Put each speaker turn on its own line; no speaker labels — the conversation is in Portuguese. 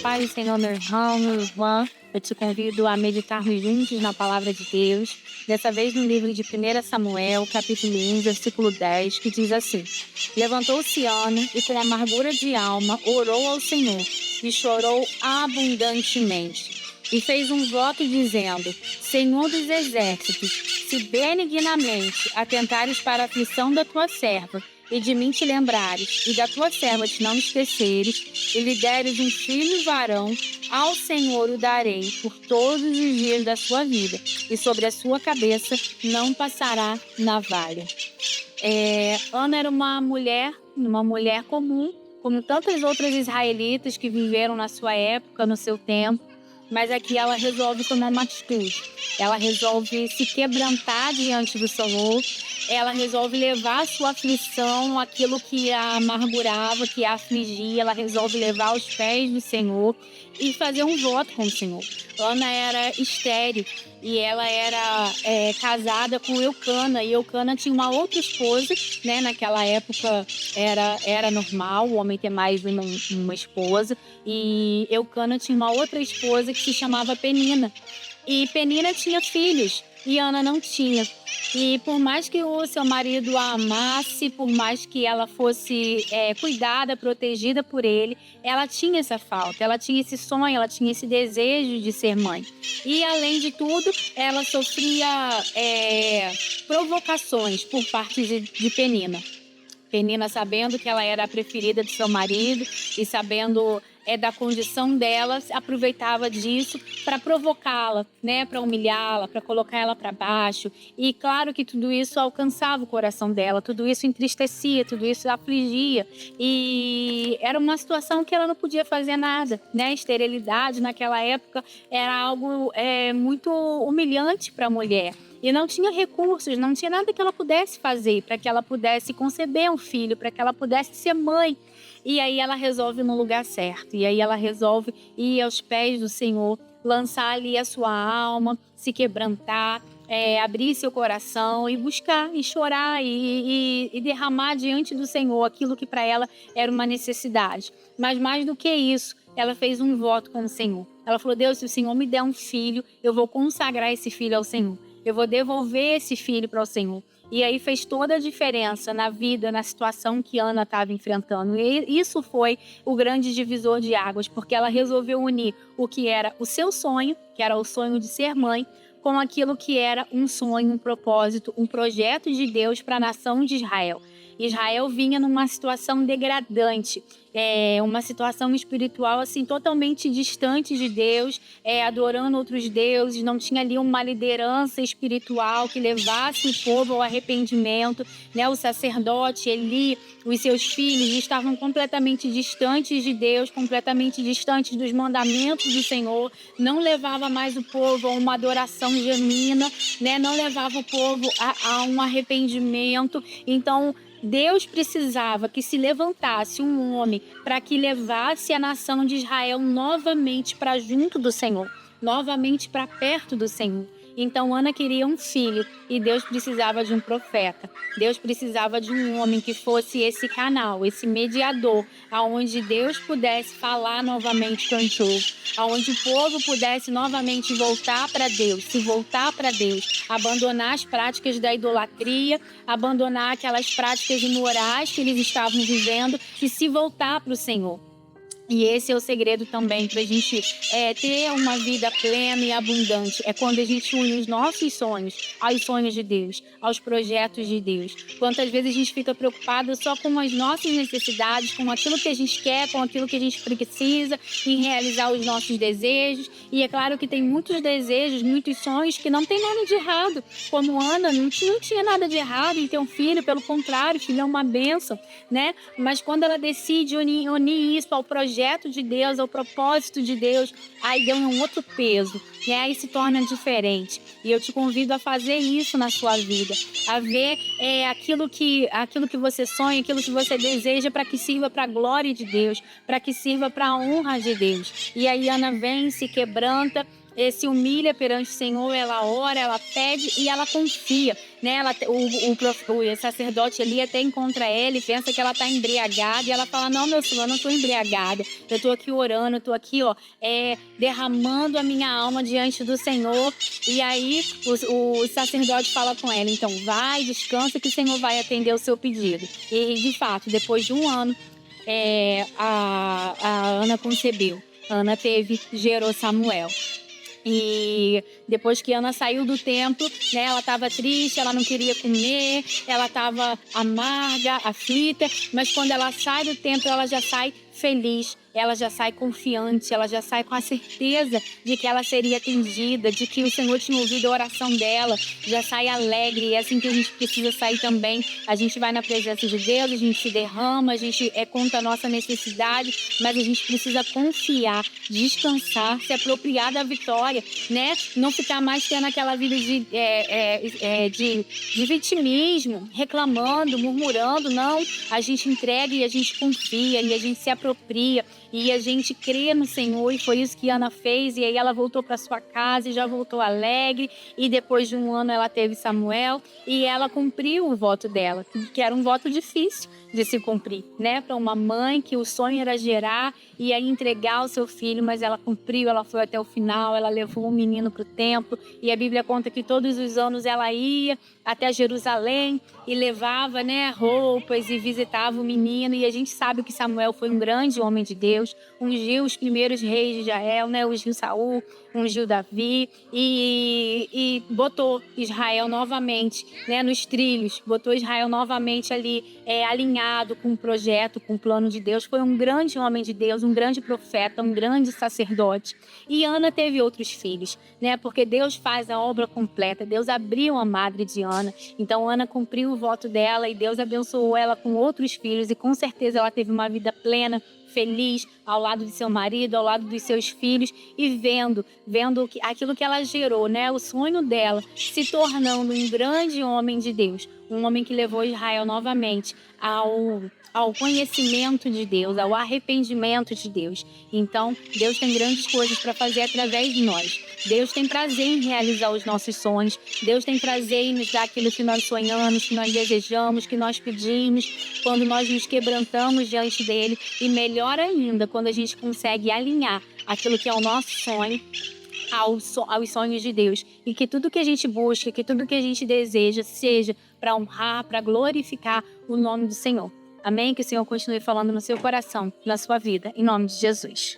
paz do Senhor, meu irmão, minha irmã. Eu te convido a meditarmos juntos na palavra de Deus. Dessa vez no livro de 1 Samuel, capítulo 1, versículo 10, que diz assim: Levantou-se Ana e com amargura de alma orou ao Senhor e chorou abundantemente. E fez um voto dizendo: Senhor dos exércitos, se benignamente atentares para a aflição da tua serva, e de mim te lembrares, e da tua serva te não esqueceres, e lhe deres um filho varão, ao Senhor o darei por todos os dias da sua vida, e sobre a sua cabeça não passará navalha. Ana era uma mulher comum, como tantas outras israelitas que viveram na sua época, no seu tempo, mas aqui ela resolve tomar uma atitude. Ela resolve se quebrantar diante do Senhor. Ela resolve levar a sua aflição, aquilo que a amargurava, que a afligia. Ela resolve levar aos pés do Senhor e fazer um voto com o Senhor. Ana era estéril e ela era casada com Eucana. E Eucana tinha uma outra esposa, né? Naquela época era normal o homem ter mais de uma esposa. E Eucana tinha uma outra esposa que se chamava Penina. E Penina tinha filhos e Ana não tinha. E por mais que o seu marido a amasse, por mais que ela fosse cuidada, protegida por ele, ela tinha essa falta, ela tinha esse sonho, ela tinha esse desejo de ser mãe. E além de tudo, ela sofria provocações por parte de Penina. Penina, sabendo que ela era a preferida de seu marido e sabendo da condição dela, aproveitava disso para provocá-la, né, para humilhá-la, para colocar ela para baixo. E claro que tudo isso alcançava o coração dela, tudo isso entristecia, tudo isso afligia. E era uma situação que ela não podia fazer nada, né? Esterilidade naquela época era algo muito humilhante para a mulher. E não tinha recursos, não tinha nada que ela pudesse fazer para que ela pudesse conceber um filho, para que ela pudesse ser mãe. E aí ela resolve ir no lugar certo. E aí ela resolve ir aos pés do Senhor, lançar ali a sua alma, se quebrantar, abrir seu coração e buscar, e chorar, e derramar diante do Senhor aquilo que para ela era uma necessidade. Mas mais do que isso, ela fez um voto com o Senhor. Ela falou: Deus, se o Senhor me der um filho, eu vou consagrar esse filho ao Senhor. Eu vou devolver esse filho para o Senhor. E aí fez toda a diferença na vida, na situação que Ana estava enfrentando. E isso foi o grande divisor de águas, porque ela resolveu unir o que era o seu sonho, que era o sonho de ser mãe, com aquilo que era um sonho, um propósito, um projeto de Deus para a nação de Israel. Israel vinha numa situação degradante, uma situação espiritual assim totalmente distante de Deus, adorando outros deuses, não tinha ali uma liderança espiritual que levasse o povo ao arrependimento, né? O sacerdote Eli, os seus filhos estavam completamente distantes de Deus, completamente distantes dos mandamentos do Senhor, não levava mais o povo a uma adoração genuína, né? Não levava o povo a um arrependimento. Então Deus precisava que se levantasse um homem para que levasse a nação de Israel novamente para junto do Senhor, novamente para perto do Senhor. Então Ana queria um filho e Deus precisava de um profeta. Deus precisava de um homem que fosse esse canal, esse mediador, aonde Deus pudesse falar novamente com o povo, aonde o povo pudesse novamente voltar para Deus, se voltar para Deus, abandonar as práticas da idolatria, abandonar aquelas práticas imorais que eles estavam vivendo e se voltar para o Senhor. E esse é o segredo também para a gente ter uma vida plena e abundante. É quando a gente une os nossos sonhos aos sonhos de Deus, aos projetos de Deus. Quantas vezes a gente fica preocupado só com as nossas necessidades, com aquilo que a gente quer, com aquilo que a gente precisa, em realizar os nossos desejos. E é claro que tem muitos desejos, muitos sonhos que não tem nada de errado. Como Ana, não tinha nada de errado em ter um filho, pelo contrário, filho é uma bênção, né? Mas quando ela decide unir isso ao projeto de Deus, ao propósito de Deus, aí ganha um outro peso, né? Aí se torna diferente. E eu te convido a fazer isso na sua vida, a ver aquilo que você sonha, aquilo que você deseja, para que sirva para a glória de Deus, para que sirva para a honra de Deus. E aí Ana vem, se quebranta, se humilha perante o Senhor, ela ora, ela pede e ela confia, né? O sacerdote ali até encontra ela e pensa que ela está embriagada e ela fala: não, meu senhor, eu não estou embriagada, eu estou aqui orando, eu estou aqui, derramando a minha alma diante do Senhor. E aí o sacerdote fala com ela: então vai, descansa que o Senhor vai atender o seu pedido. E de fato, depois de um ano, a Ana concebeu. Ana gerou Samuel. E depois que Ana saiu do templo, né, ela estava triste, ela não queria comer, ela estava amarga, aflita, mas quando ela sai do templo, ela já sai feliz, ela já sai confiante, ela já sai com a certeza de que ela seria atendida, de que o Senhor tinha ouvido a oração dela, já sai alegre. E é assim que a gente precisa sair também. A gente vai na presença de Deus, a gente se derrama, a gente conta a nossa necessidade, mas a gente precisa confiar, descansar, se apropriar da vitória, né? Não ficar mais tendo aquela vida de vitimismo, reclamando, murmurando. Não, a gente entrega e a gente confia e a gente se apropria e a gente crê no Senhor, e foi isso que Ana fez. E aí ela voltou para sua casa e já voltou alegre, e depois de um ano ela teve Samuel e ela cumpriu o voto dela, que era um voto difícil de se cumprir, né? Para uma mãe que o sonho era gerar e aí entregar o seu filho, mas ela cumpriu, ela foi até o final, ela levou o menino para o templo, e a Bíblia conta que todos os anos ela ia até Jerusalém e levava, né, roupas e visitava o menino. E a gente sabe que Samuel foi um grande homem de Deus, ungiu os primeiros reis de Israel, né, ungiu Saul, ungiu Davi e botou Israel novamente, né, nos trilhos, botou Israel novamente ali alinhado com o projeto, com o plano de Deus. Foi um grande homem de Deus, um grande profeta, um grande sacerdote. E Ana teve outros filhos, né, porque Deus faz a obra completa. Deus abriu a madre de Ana, então Ana cumpriu o voto dela e Deus abençoou ela com outros filhos, e com certeza ela teve uma vida plena, feliz, ao lado de seu marido, ao lado dos seus filhos, e vendo aquilo que ela gerou, né, o sonho dela, se tornando um grande homem de Deus, um homem que levou Israel novamente ao conhecimento de Deus, ao arrependimento de Deus. Então, Deus tem grandes coisas para fazer através de nós. Deus tem prazer em realizar os nossos sonhos. Deus tem prazer em nos dar aquilo que nós sonhamos, que nós desejamos, que nós pedimos, quando nós nos quebrantamos diante dele. E melhor ainda, quando a gente consegue alinhar aquilo que é o nosso sonho aos sonhos de Deus. E que tudo que a gente busca, que tudo que a gente deseja, seja para honrar, para glorificar o nome do Senhor. Amém? Que o Senhor continue falando no seu coração, na sua vida, em nome de Jesus.